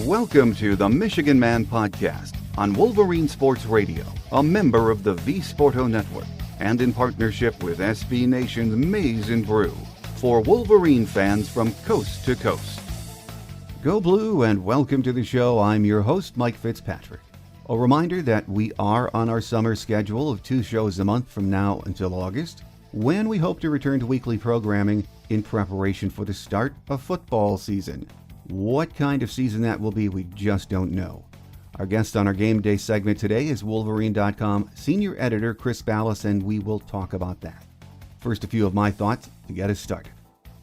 Welcome to the Michigan Man Podcast on Wolverine Sports Radio, a member of the V-Sporto Network, and in partnership with SB Nation's Maize and Brew, for Wolverine fans from coast to coast. Go Blue and welcome to the show. I'm your host, Mike Fitzpatrick. A reminder that we are on our summer schedule of 2 shows a month from now until August, when we hope to return to weekly programming in preparation for the start of football season. What kind of season that will be, we just don't know. Our guest on our game day segment today is Wolverine.com senior editor Chris Balas, and we will talk about that. First, a few of my thoughts to get us started.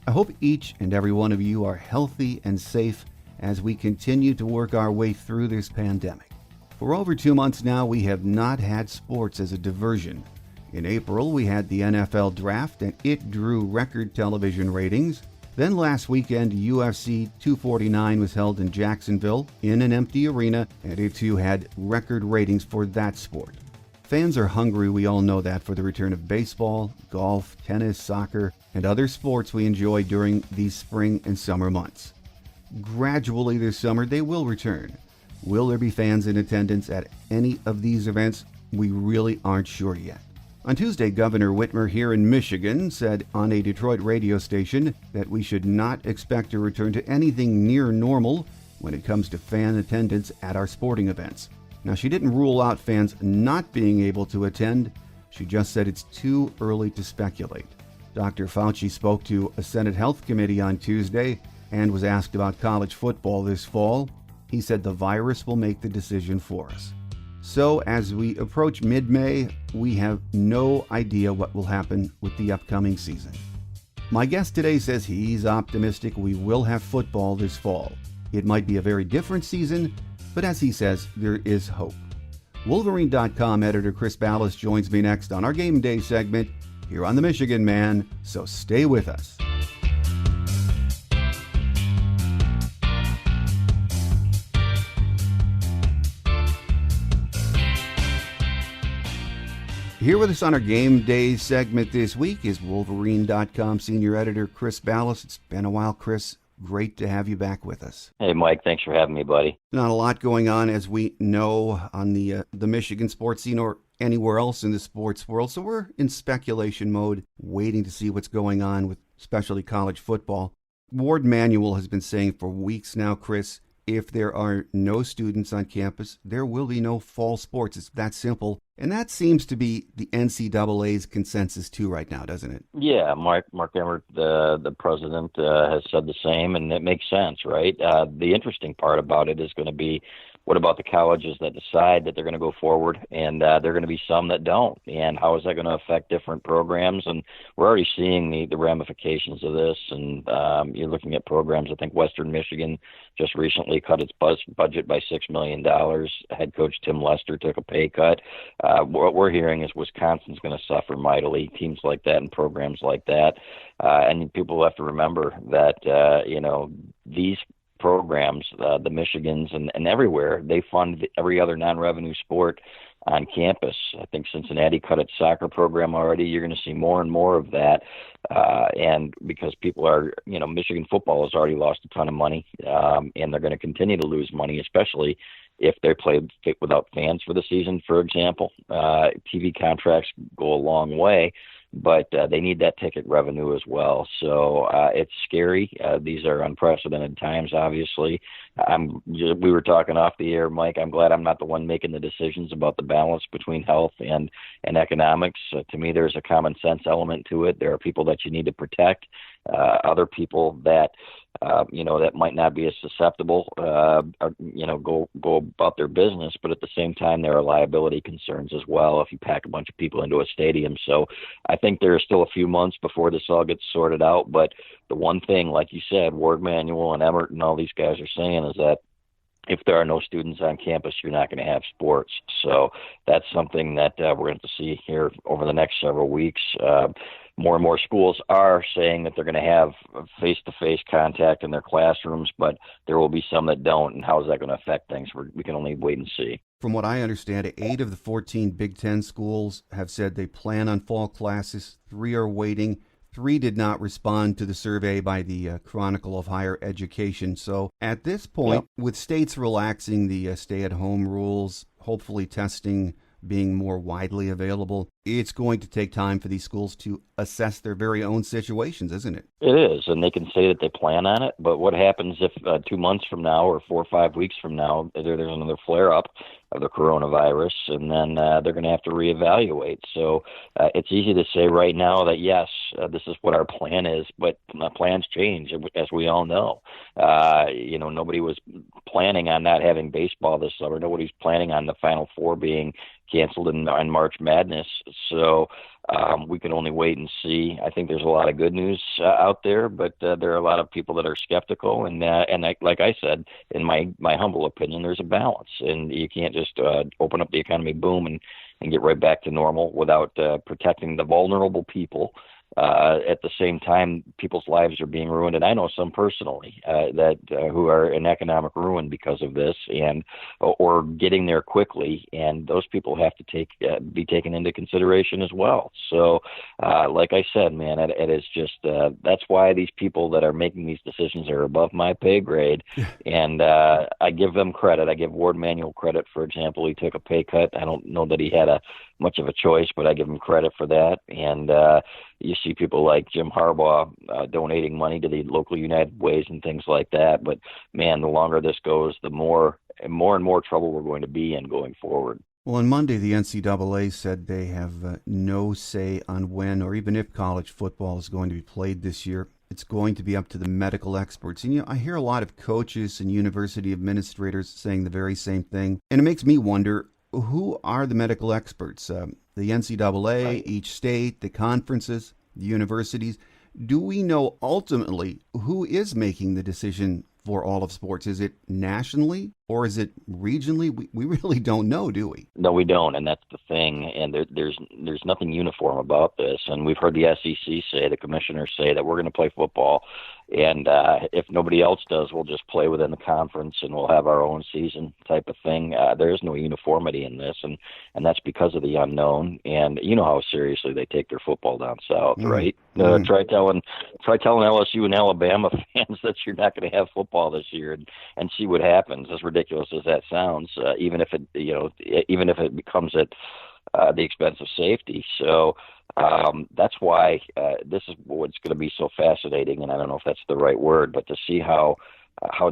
I hope each and every one of you are healthy and safe as we continue to work our way through this pandemic. For over 2 months now, we have not had sports as a diversion. In April, we had the NFL draft, and it drew record television ratings. Then last weekend, UFC 249 was held in Jacksonville in an empty arena, and it too had record ratings for that sport. Fans are hungry, we all know that, for the return of baseball, golf, tennis, soccer, and other sports we enjoy during these spring and summer months. Gradually this summer, they will return. Will there be fans in attendance at any of these events? We really aren't sure yet. On Tuesday, Governor Whitmer here in Michigan said on a Detroit radio station that we should not expect to return to anything near normal when it comes to fan attendance at our sporting events. Now, she didn't rule out fans not being able to attend. She just said it's too early to speculate. Dr. Fauci spoke to a Senate Health Committee on Tuesday and was asked about college football this fall. He said the virus will make the decision for us. So as we approach mid-May, we have no idea what will happen with the upcoming season. My guest today says he's optimistic we will have football this fall. It might be a very different season, but as he says, there is hope. Wolverine.com editor Chris Balas joins me next on our Game Day segment here on the Michigan Man, so stay with us. Here with us on our Game Day segment this week is Wolverine.com senior editor Chris Balas. It's been a while, Chris. Great to have you back with us. Hey, Mike. Thanks for having me, buddy. Not a lot going on, as we know, on the Michigan sports scene or anywhere else in the sports world. So we're in speculation mode, waiting to see what's going on with especially college football. Ward Manuel has been saying for weeks now, Chris, if there are no students on campus, there will be no fall sports. It's that simple. And that seems to be the NCAA's consensus too right now, doesn't it? Yeah, Mark Emmert, the president, has said the same, and it makes sense, right? The interesting part about it is going to be, what about the colleges that decide that they're going to go forward, and there are going to be some that don't, and how is that going to affect different programs? And we're already seeing the ramifications of this, and you're looking at programs. I think Western Michigan just recently cut its budget by $6 million. Head coach Tim Lester took a pay cut. What we're hearing is Wisconsin's going to suffer mightily, teams like that and programs like that. And people have to remember that, these programs, the Michigans and everywhere, they fund every other non-revenue sport on campus. I think Cincinnati cut its soccer program already. You're going to see more and more of that. And because people are, Michigan football has already lost a ton of money, and they're going to continue to lose money, especially if they play without fans for the season, for example. TV contracts go a long way, but they need that ticket revenue as well. So it's scary. These are unprecedented times, obviously. We were talking off the air, Mike. I'm glad I'm not the one making the decisions about the balance between health and economics. To me, there's a common sense element to it. There are people that you need to protect, other people that that might not be as susceptible, go about their business. But at the same time, there are liability concerns as well if you pack a bunch of people into a stadium. So I think there are still a few months before this all gets sorted out. But the one thing, like you said, Ward Manuel and Emmert and all these guys are saying is that if there are no students on campus, you're not going to have sports. So that's something that we're going to see here over the next several weeks. More and more schools are saying that they're going to have face-to-face contact in their classrooms, but there will be some that don't. And how is that going to affect things? We can only wait and see. From what I understand, 8 of the 14 Big Ten schools have said they plan on fall classes. 3 are waiting. 3 did not respond to the survey by the Chronicle of Higher Education. So at this point, with states relaxing the stay-at-home rules, hopefully testing being more widely available, it's going to take time for these schools to assess their very own situations, isn't it? It is, and they can say that they plan on it, but what happens if 2 months from now or 4 or 5 weeks from now there's another flare-up of the coronavirus, and then they're going to have to reevaluate. So it's easy to say right now that, yes, this is what our plan is, but plans change, as we all know. Nobody was planning on not having baseball this summer. Nobody's planning on the Final Four being canceled in March Madness. So we can only wait and see. I think there's a lot of good news out there, but there are a lot of people that are skeptical. And like I said, in my humble opinion, there's a balance, and you can't just open up the economy, boom, and get right back to normal without protecting the vulnerable people. At the same time, people's lives are being ruined, and I know some personally who are in economic ruin because of this, or getting there quickly, and those people have to be taken into consideration as well. So, like I said, man, it is just that's why these people that are making these decisions are above my pay grade, and I give them credit. I give Ward Manuel credit, for example. He took a pay cut. I don't know that he had much of a choice, but I give him credit for that. And you see people like Jim Harbaugh donating money to the local United Ways and things like that. But man, the longer this goes, the more and more trouble we're going to be in going forward. Well, on Monday, the NCAA said they have no say on when or even if college football is going to be played this year. It's going to be up to the medical experts. And, I hear a lot of coaches and university administrators saying the very same thing. And it makes me wonder, who are the medical experts? The NCAA, right, each state, the conferences, the universities. Do we know ultimately who is making the decision for all of sports? Is it nationally or is it regionally? We really don't know, do we? No, we don't, and that's the thing. And there's nothing uniform about this. And we've heard the SEC say, the commissioners say that we're going to play football, and if nobody else does, we'll just play within the conference and we'll have our own season type of thing. There is no uniformity in this, and that's because of the unknown. And you know how seriously they take their football down south, right? Try telling LSU and Alabama fans that you're not going to have football this year, and see what happens. As ridiculous as that sounds, even if it becomes at the expense of safety. So that's why this is what's going to be so fascinating, and I don't know if that's the right word, but to see how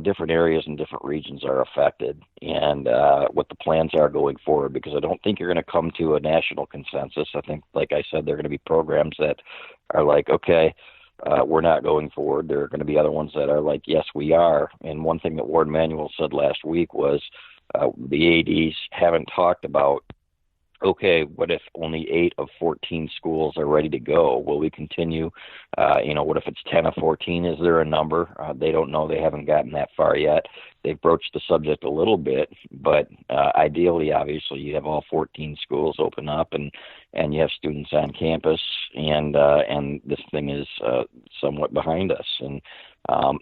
different areas and different regions are affected, and what the plans are going forward, because I don't think you're going to come to a national consensus. I think, like I said, there are going to be programs that are like, okay, we're not going forward. There are going to be other ones that are like, yes, we are. And one thing that Ward Manuel said last week was the ADs haven't talked about, okay, what if only 8 of 14 schools are ready to go? Will we continue? What if it's 10 of 14? Is there a number? They don't know. They haven't gotten that far yet. They've broached the subject a little bit, but ideally, obviously, you have all 14 schools open up, and you have students on campus, and this thing is somewhat behind us. And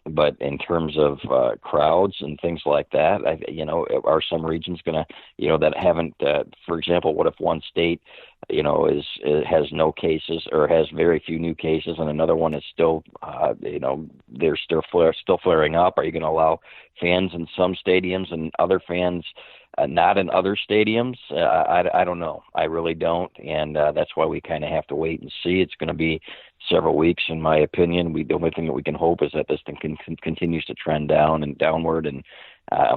but in terms of crowds and things like that, are some regions going to, that haven't, for example, what if one state, has no cases or has very few new cases, and another one is still, they're still flaring up? Are you going to allow fans in some stadiums and other fans not in other stadiums? I don't know. I really don't, and that's why we kind of have to wait and see. It's going to be several weeks, in my opinion. The only thing that we can hope is that this thing continues to trend down and downward, and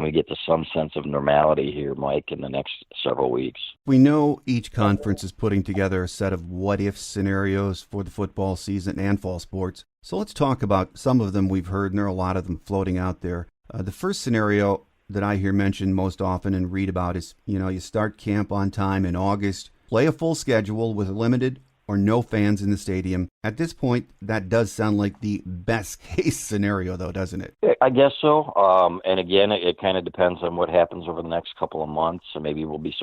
we get to some sense of normality here, Mike, in the next several weeks. We know each conference is putting together a set of what-if scenarios for the football season and fall sports. So let's talk about some of them we've heard, and there are a lot of them floating out there. The first scenario that I hear mentioned most often and read about is, you start camp on time in August, play a full schedule with limited or no fans in the stadium. At this point, that does sound like the best case scenario, though, doesn't it? I guess so. And again, it kind of depends on what happens over the next couple of months. So maybe we'll be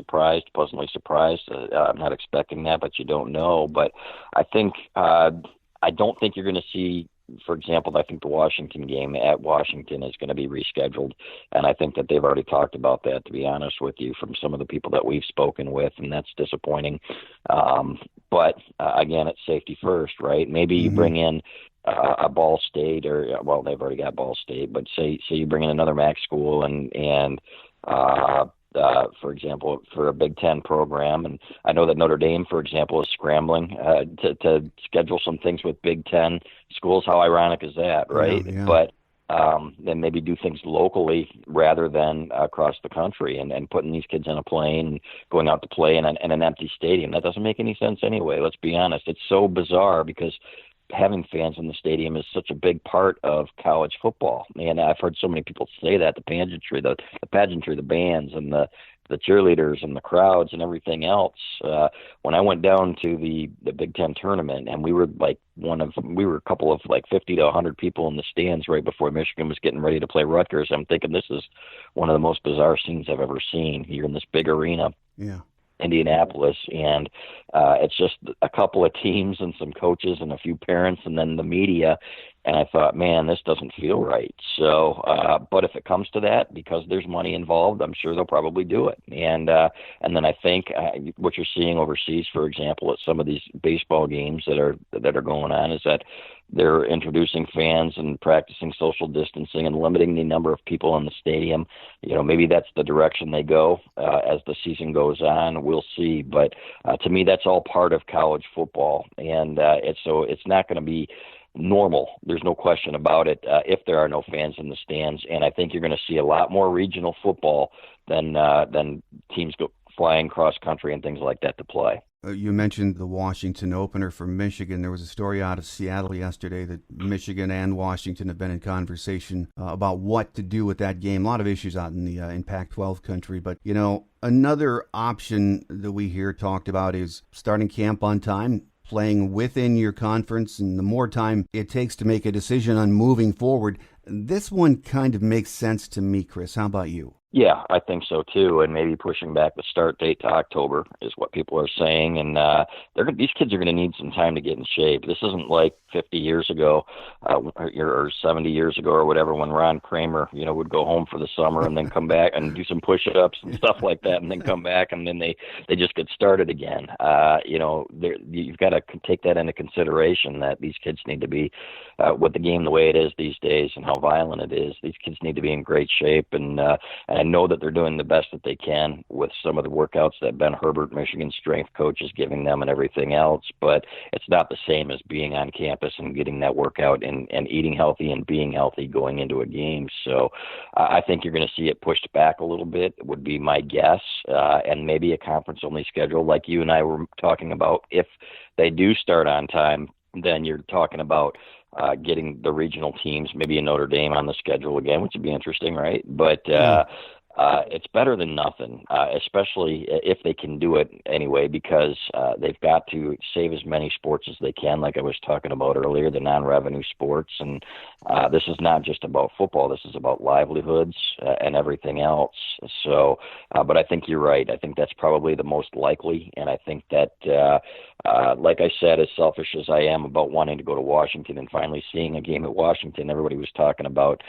pleasantly surprised. I'm not expecting that, but you don't know. But I think I don't think you're going to see, for example, I think the Washington game at Washington is going to be rescheduled, and I think that they've already talked about that, to be honest with you, from some of the people that we've spoken with, and that's disappointing. But again, it's safety first, right? Maybe you bring in a Ball State, or well, they've already got Ball State, but say you bring in another MAC school, and for example, for a Big Ten program, and I know that Notre Dame, for example, is scrambling to schedule some things with Big Ten schools. How ironic is that, right? Yeah. But then maybe do things locally rather than across the country, and putting these kids on a plane and going out to play in an empty stadium. That doesn't make any sense anyway. Let's be honest. It's so bizarre because having fans in the stadium is such a big part of college football. And I've heard so many people say that, the pageantry, the bands, and the cheerleaders and the crowds and everything else. When I went down to the Big Ten tournament, and we were a couple of like 50 to 100 people in the stands right before Michigan was getting ready to play Rutgers. I'm thinking, this is one of the most bizarre scenes I've ever seen here in this big arena. Yeah. Indianapolis, and it's just a couple of teams and some coaches and a few parents and then the media, and I thought, man, this doesn't feel right. So but if it comes to that, because there's money involved, I'm sure they'll probably do it. And then I think what you're seeing overseas, for example, at some of these baseball games that are going on, is that they're introducing fans and practicing social distancing and limiting the number of people in the stadium. Maybe that's the direction they go as the season goes on. We'll see. But to me, that's all part of college football. And it's not going to be normal. There's no question about it if there are no fans in the stands. And I think you're going to see a lot more regional football than teams go flying cross country and things like that to play. You mentioned the Washington opener for Michigan. There was a story out of Seattle yesterday that Michigan and Washington have been in conversation about what to do with that game. A lot of issues out in Pac-12 country. But, another option that we hear talked about is starting camp on time, playing within your conference, and the more time it takes to make a decision on moving forward. This one kind of makes sense to me, Chris. How about you? Yeah, I think so too, and maybe pushing back the start date to October is what people are saying, and these kids are going to need some time to get in shape. This isn't like 50 years ago or 70 years ago or whatever, when Ron Kramer, would go home for the summer and then come back and do some push-ups and stuff like that, and then come back and then they just get started again. You've got to take that into consideration, that these kids need to be, with the game the way it is these days and how violent it is, these kids need to be in great shape, and I know that they're doing the best that they can with some of the workouts that Ben Herbert, Michigan's strength coach, is giving them and everything else, but it's not the same as being on campus and getting that workout and eating healthy and being healthy going into a game. So I think you're going to see it pushed back a little bit, would be my guess, and maybe a conference-only schedule like you and I were talking about. If they do start on time, then you're talking about getting the regional teams, maybe a Notre Dame on the schedule again, which would be interesting, right? But it's better than nothing, especially if they can do it anyway, because they've got to save as many sports as they can, like I was talking about earlier, the non-revenue sports. And this is not just about football. This is about livelihoods and everything else. So, but I think you're right. I think that's probably the most likely. And I think that, like I said, as selfish as I am about wanting to go to Washington and finally seeing a game at Washington, everybody was talking about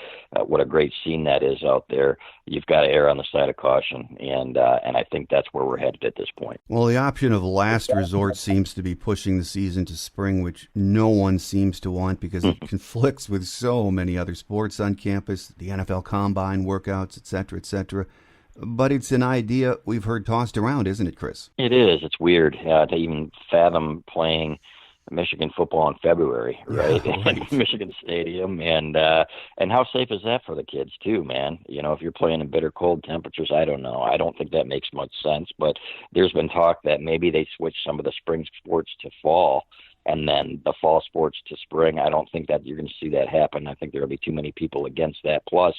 what a great scene that is out there. You've got to err on the side of caution, and I think that's where we're headed at this point. Well, the option of last resort seems to be pushing the season to spring, which no one seems to want because it conflicts with so many other sports on campus, the NFL Combine, workouts, et cetera, et cetera. But it's an idea we've heard tossed around, isn't it, Chris? It is. It's weird to even fathom playing Michigan football in February, right? Yeah, right. In Michigan Stadium, and how safe is that for the kids too, man? If you're playing in bitter cold temperatures, I don't know. I don't think that makes much sense. But there's been talk that maybe they switch some of the spring sports to fall, and then the fall sports to spring. I don't think that you're going to see that happen. I think there'll be too many people against that. Plus,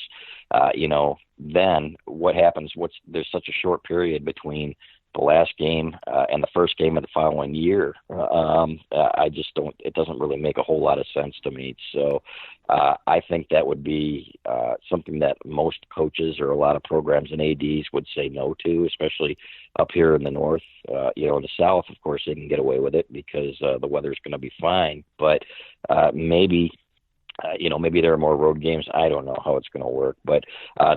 then what happens? There's such a short period between the last game and the first game of the following year. I just don't. It doesn't really make a whole lot of sense to me. So I think that would be something that most coaches or a lot of programs and ADs would say no to, especially up here in the north. In the south, of course, they can get away with it because the weather's going to be fine. But maybe maybe there are more road games. I don't know how it's going to work, but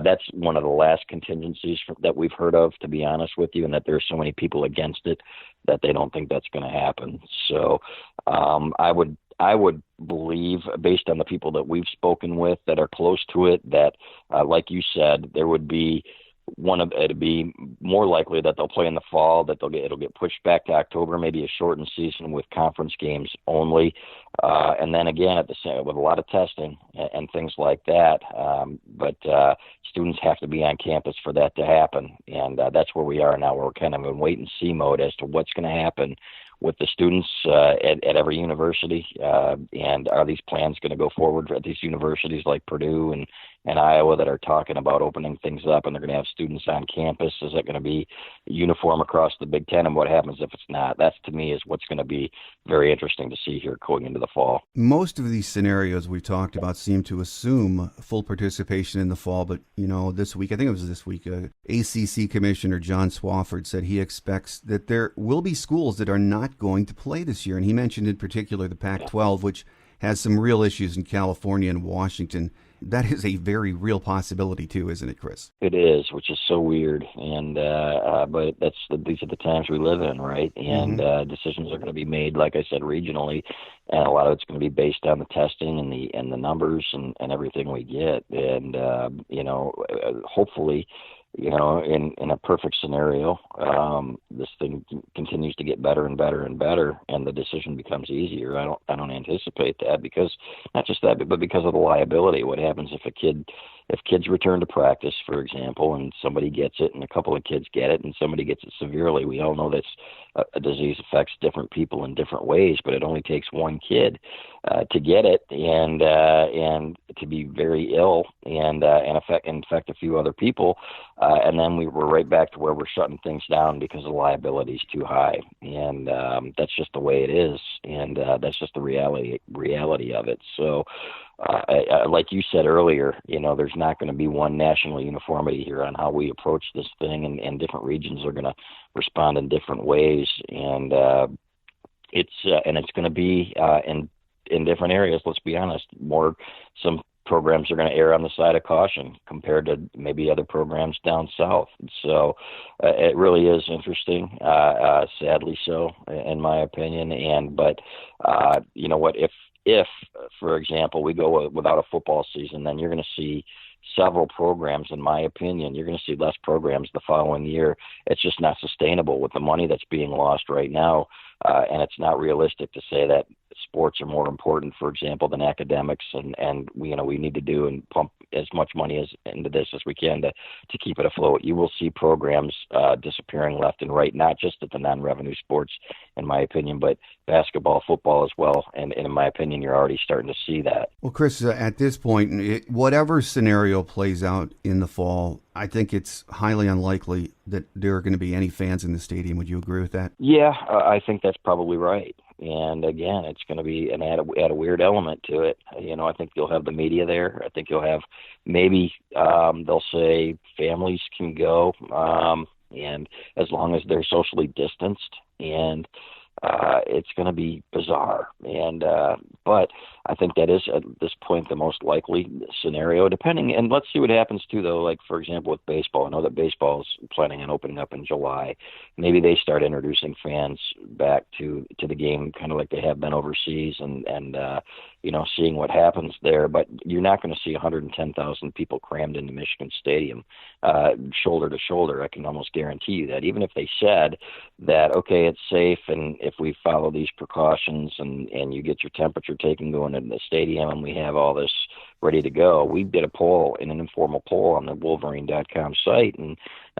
that's one of the last contingencies that we've heard of, to be honest with you, and that there's so many people against it that they don't think that's going to happen. So I would believe, based on the people that we've spoken with that are close to it, that like you said, there would be it'd be more likely that they'll play in the fall, that it'll get pushed back to October, maybe a shortened season with conference games only, and then again at the same with a lot of testing and things like that. But students have to be on campus for that to happen, and that's where we are now. We're kind of in wait and see mode as to what's going to happen with the students at every university, and are these plans going to go forward at these universities like Purdue and Iowa that are talking about opening things up, and they're going to have students on campus? Is it going to be uniform across the Big Ten, and what happens if it's not? That's, to me, is what's going to be very interesting to see here going into the fall. Most of these scenarios we've talked about seem to assume full participation in the fall, but, this week, I think it was this week, ACC Commissioner John Swofford said he expects that there will be schools that are not going to play this year, and he mentioned in particular the Pac-12, which has some real issues in California and Washington. That is a very real possibility too, isn't it, Chris? It is, which is so weird, and but these are the times we live in, right? And decisions are going to be made, like I said, regionally, and a lot of it's going to be based on the testing and the numbers and everything we get, and hopefully, in a perfect scenario, this thing continues to get better and better and better, and the decision becomes easier. I don't anticipate that, because not just that, but because of the liability. What happens if kids return to practice, for example, and somebody gets it, and a couple of kids get it, and somebody gets it severely? We all know that a disease affects different people in different ways, but it only takes one kid to get it and to be very ill and infect a few other people, and then we're right back to where we're shutting things down because the liability is too high, and that's just the way it is, and that's just the reality of it. So, like you said earlier, there's not going to be one national uniformity here on how we approach this thing, and different regions are going to respond in different ways, and it's going to be in different areas. Let's be honest. Some programs are going to err on the side of caution compared to maybe other programs down south. So it really is interesting, sadly so, in my opinion. But you know what? If, for example, we go without a football season, then you're going to see several programs, in my opinion. You're going to see less programs the following year. It's just not sustainable with the money that's being lost right now, and it's not realistic to say that sports are more important, for example, than academics, and we need to do and pump as much money into this as we can to keep it afloat. You will see programs disappearing left and right, not just at the non-revenue sports, in my opinion, but basketball, football as well, and in my opinion, you're already starting to see that. Well, Chris, at this point, whatever scenario plays out in the fall, I think it's highly unlikely that there are going to be any fans in the stadium. Would you agree with that? Yeah, I think that's probably right. And again, it's going to be add a weird element to it. I think you'll have the media there. I think you'll have maybe they'll say families can go, and as long as they're socially distanced, and it's going to be bizarre. And but I think that is at this point the most likely scenario. Depending, and let's see what happens too, though. Like for example with baseball, I know that baseball is planning on opening up in July. Maybe they start introducing fans back to the game, kind of like they have been overseas, and seeing what happens there. But you're not going to see 110,000 people crammed into Michigan Stadium, shoulder to shoulder. I can almost guarantee you that. Even if they said that, okay, it's safe, and if we follow these precautions, and you get your temperature taken going into the stadium, and we have all this ready to go. We did an informal poll on the Wolverine.com site, and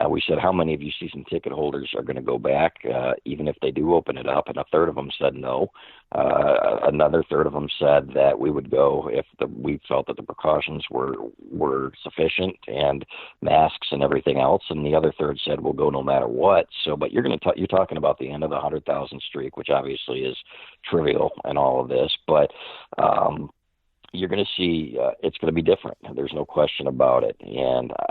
we said, how many of you season ticket holders are going to go back, even if they do open it up? And a third of them said no. Another third of them said that we would go if we felt that the precautions were sufficient, and masks and everything else. And the other third said we'll go no matter what. So, but you're talking about the end of the 100,000 streak, which obviously is trivial in all of this, but you're going to see it's going to be different. There's no question about it.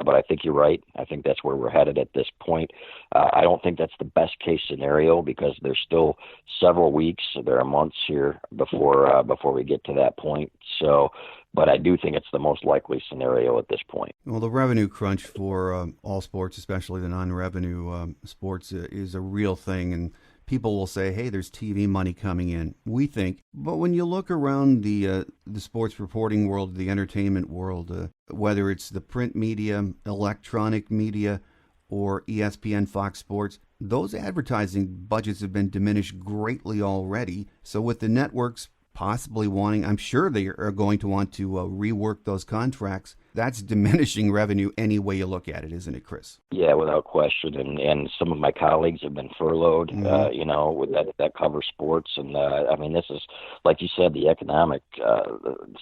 But I think you're right. I think that's where we're headed at this point. I don't think that's the best case scenario because there's still several weeks. There are months here before we get to that point. So, but I do think it's the most likely scenario at this point. Well, the revenue crunch for all sports, especially the non-revenue sports, is a real thing, and people will say, hey, there's TV money coming in, we think. But when you look around the sports reporting world, the entertainment world, whether it's the print media, electronic media, or ESPN, Fox Sports, those advertising budgets have been diminished greatly already. So with the networks possibly wanting, I'm sure they are going to want to rework those contracts. That's diminishing revenue any way you look at it, isn't it, Chris? Yeah, without question. And some of my colleagues have been furloughed, with that cover sports. And I mean, this is, like you said, the economic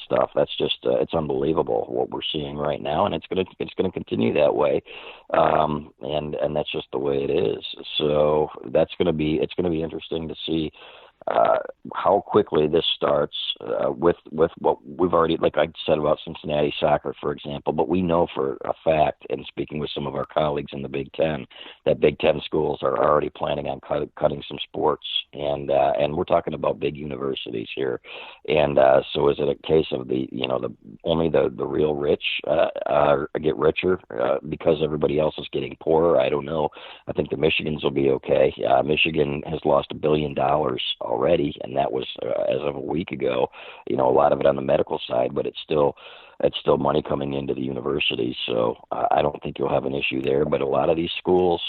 stuff. That's just it's unbelievable what we're seeing right now, and it's gonna continue that way. And that's just the way it is. So it's gonna be interesting to see how quickly this starts with what we've already, like I said about Cincinnati soccer, for example, but we know for a fact, and speaking with some of our colleagues in the Big Ten, that Big Ten schools are already planning on cutting some sports, and we're talking about big universities here, and so is it a case of only the real rich get richer because everybody else is getting poorer? I don't know. I think the Michigans will be okay. Michigan has lost $1 billion already, and that was as of a week ago. A lot of it on the medical side, but it's still money coming into the university. So I don't think you'll have an issue there. But a lot of these schools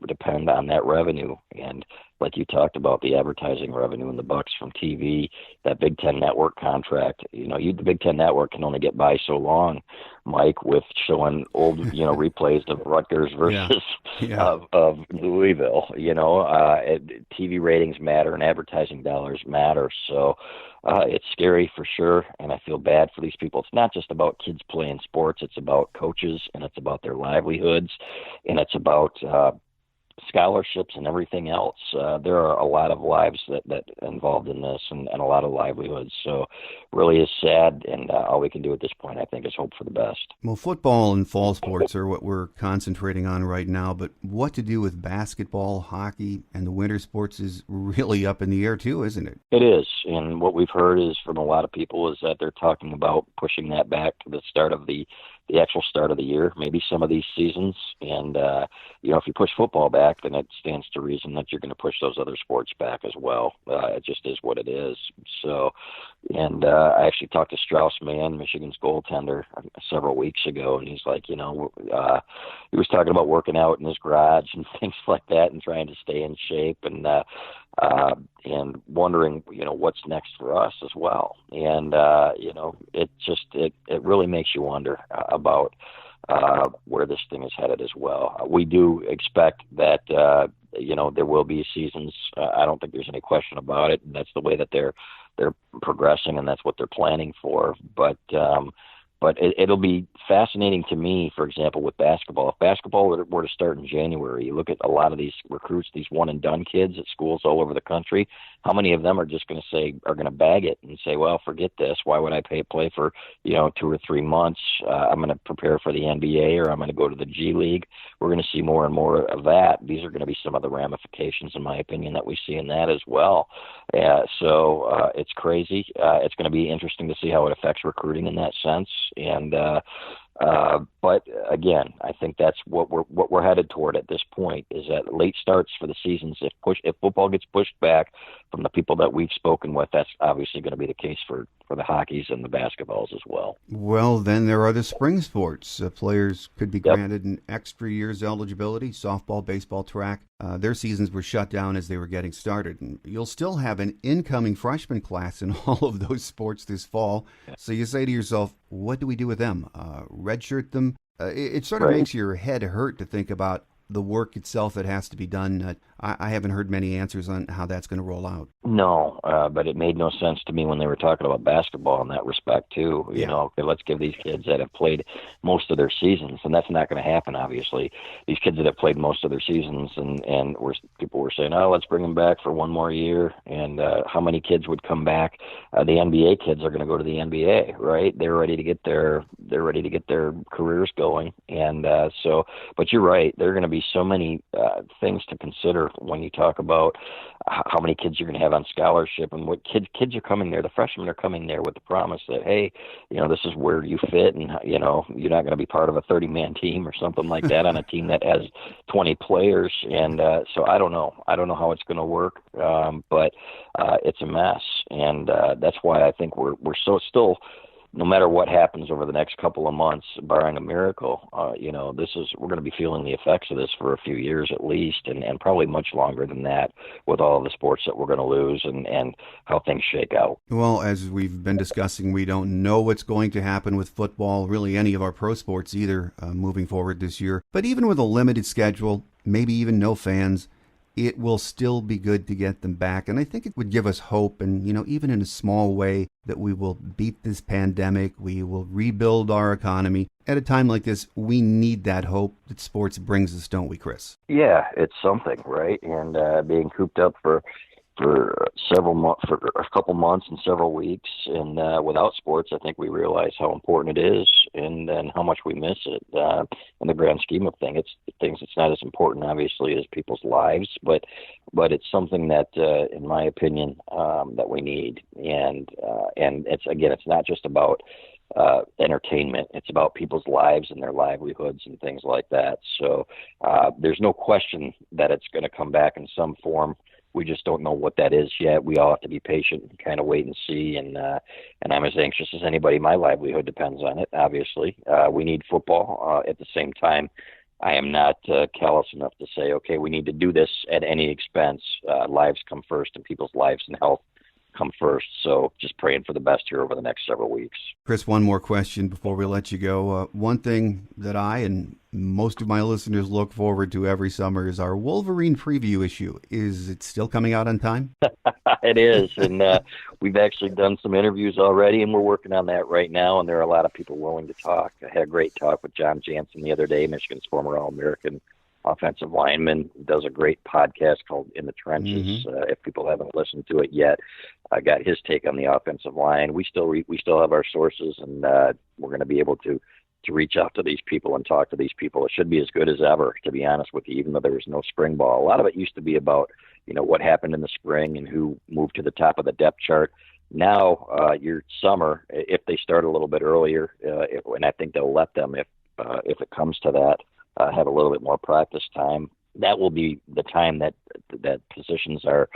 depend on that revenue, and like you talked about, the advertising revenue and the bucks from TV, that Big Ten network contract. The Big Ten network can only get by so long, Mike, with showing old, replays of Rutgers versus of Louisville. TV ratings matter and advertising dollars matter. So it's scary for sure, and I feel bad for these people. It's not just about kids playing sports. It's about coaches, and it's about their livelihoods, and it's about scholarships and everything else. There are a lot of lives that involved in this, and a lot of livelihoods. So really is sad, and all we can do at this point, I think, is hope for the best. Well, football and fall sports are what we're concentrating on right now, but what to do with basketball, hockey, and the winter sports is really up in the air too, isn't it? It is, and what we've heard is from a lot of people is that they're talking about pushing that back to the start of the actual start of the year, maybe some of these seasons. And, if you push football back, then it stands to reason that you're going to push those other sports back as well. It just is what it is. So, and I actually talked to Strauss Mann, Michigan's goaltender, several weeks ago, and he's like, he was talking about working out in his garage and things like that and trying to stay in shape and wondering, what's next for us as well. And, it really makes you wonder about where this thing is headed as well. We do expect that, there will be seasons. I don't think there's any question about it. And that's the way that they're progressing, and that's what they're planning for. But it'll be fascinating to me, for example, with basketball. If basketball were to start in January, you look at a lot of these recruits, these one-and-done kids at schools all over the country, how many of them are just going to bag it and say, well, forget this. Why would I play for, 2 or 3 months? I'm going to prepare for the NBA, or I'm going to go to the G League. We're going to see more and more of that. These are going to be some of the ramifications, in my opinion, that we see in that as well. So it's crazy. It's going to be interesting to see how it affects recruiting in that sense. And but again, I think that's what we're headed toward at this point, is that late starts for the seasons. If football gets pushed back from the people that we've spoken with, that's obviously going to be the case for the hockeys and the basketballs as well. Well, then there are the spring sports. Players could be granted an extra year's eligibility. Softball, baseball, track. Their seasons were shut down as they were getting started. And you'll still have an incoming freshman class in all of those sports this fall. So you say to yourself, what do we do with them? Redshirt them? It sort of makes your head hurt to think about the work itself that has to be done, I haven't heard many answers on how that's going to roll out. No, but it made no sense to me when they were talking about basketball in that respect too. Yeah. You know, okay, let's give these kids that have played most of their seasons, and that's not going to happen. Obviously, these kids that have played most of their seasons, and people were saying, oh, let's bring them back for one more year, and how many kids would come back? The NBA kids are going to go to the NBA, right? They're ready to get their careers going, and so. But you're right. There are going to be so many things to consider when you talk about how many kids you're going to have on scholarship, and what kids are coming there. The freshmen are coming there with the promise that, hey, you know, this is where you fit, and you know, you're not going to be part of a 30-man team or something like that on a team that has 20 players. And so I don't know how it's going to work, but it's a mess, and that's why I think we're so still. No matter what happens over the next couple of months, barring a miracle, you know, we're going to be feeling the effects of this for a few years at least, and probably much longer than that with all of the sports that we're going to lose and how things shake out. Well, as we've been discussing, we don't know what's going to happen with football, really any of our pro sports either, moving forward this year. But even with a limited schedule, maybe even no fans, it will still be good to get them back. And I think it would give us hope, and, you know, even in a small way, that we will beat this pandemic, we will rebuild our economy. At a time like this, we need that hope that sports brings us, don't we, Chris? Yeah, it's something, right? And being cooped up for a couple months and several weeks, and without sports, I think we realize how important it is, and how much we miss it. In the grand scheme of things, it's not as important, obviously, as people's lives, but it's something that, in my opinion, that we need. And it's not just about entertainment. It's about people's lives and their livelihoods and things like that. So there's no question that it's going to come back in some form. We just don't know what that is yet. We all have to be patient and kind of wait and see. And I'm as anxious as anybody. My livelihood depends on it, obviously. We need football. At the same time, I am not callous enough to say, okay, we need to do this at any expense. Lives come first, and people's lives and health come first. So just praying for the best here over the next several weeks. Chris, one more question before we let you go. One thing that I and most of my listeners look forward to every summer is our Wolverine preview issue. Is it still coming out on time? It is, and we've actually done some interviews already, and we're working on that right now, and there are a lot of people willing to talk. I had a great talk with John Jansen the other day, Michigan's former All-American offensive lineman, does a great podcast called In the Trenches. If people haven't listened to it yet, I got his take on the offensive line. We still have our sources, and we're going to be able to reach out to these people and talk to these people. It should be as good as ever, to be honest with you, even though there was no spring ball. A lot of it used to be about, you know, what happened in the spring and who moved to the top of the depth chart. Now, your summer, if they start a little bit earlier, and I think they'll let them if it comes to that, have a little bit more practice time. That will be the time that positions are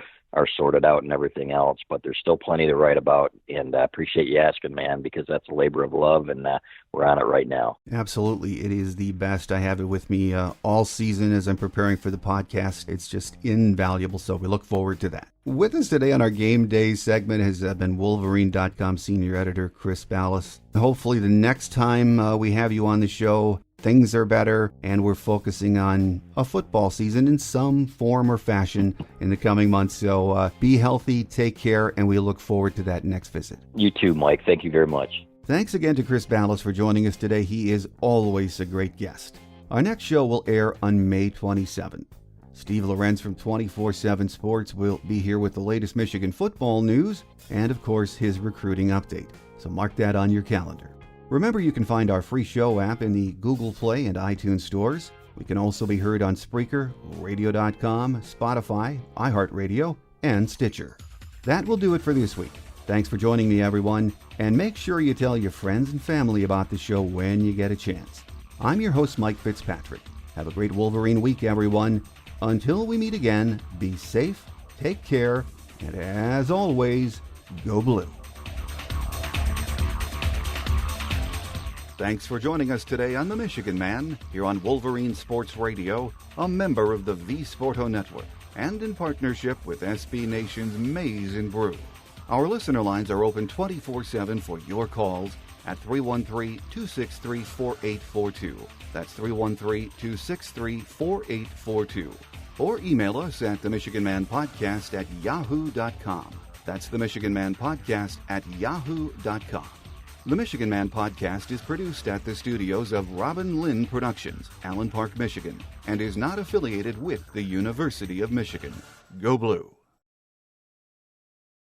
sorted out and everything else. But there's still plenty to write about, and I appreciate you asking, man, because that's a labor of love, and we're on it right now. Absolutely. It is the best. I have it with me all season as I'm preparing for the podcast. It's just invaluable, so we look forward to that. With us today on our Game Day segment has been Wolverine.com senior editor Chris Balas. Hopefully the next time we have you on the show, things are better, and we're focusing on a football season in some form or fashion in the coming months. So be healthy, take care, and we look forward to that next visit. You too, Mike. Thank you very much. Thanks again to Chris Balas for joining us today. He is always a great guest. Our next show will air on May 27th. Steve Lorenz from 24/7 Sports will be here with the latest Michigan football news and, of course, his recruiting update. So mark that on your calendar. Remember, you can find our free show app in the Google Play and iTunes stores. We can also be heard on Spreaker, Radio.com, Spotify, iHeartRadio, and Stitcher. That will do it for this week. Thanks for joining me, everyone, and make sure you tell your friends and family about the show when you get a chance. I'm your host, Mike Fitzpatrick. Have a great Wolverine week, everyone. Until we meet again, be safe, take care, and as always, go blue. Thanks for joining us today on The Michigan Man, here on Wolverine Sports Radio, a member of the V Sporto Network, and in partnership with SB Nation's Maize and Brew. Our listener lines are open 24/7 for your calls, at 313-263-4842. That's 313-263-4842. Or email us at themichiganmanpodcast@yahoo.com. That's themichiganmanpodcast@yahoo.com. The Michigan Man Podcast is produced at the studios of Robin Lynn Productions, Allen Park, Michigan, and is not affiliated with the University of Michigan. Go Blue!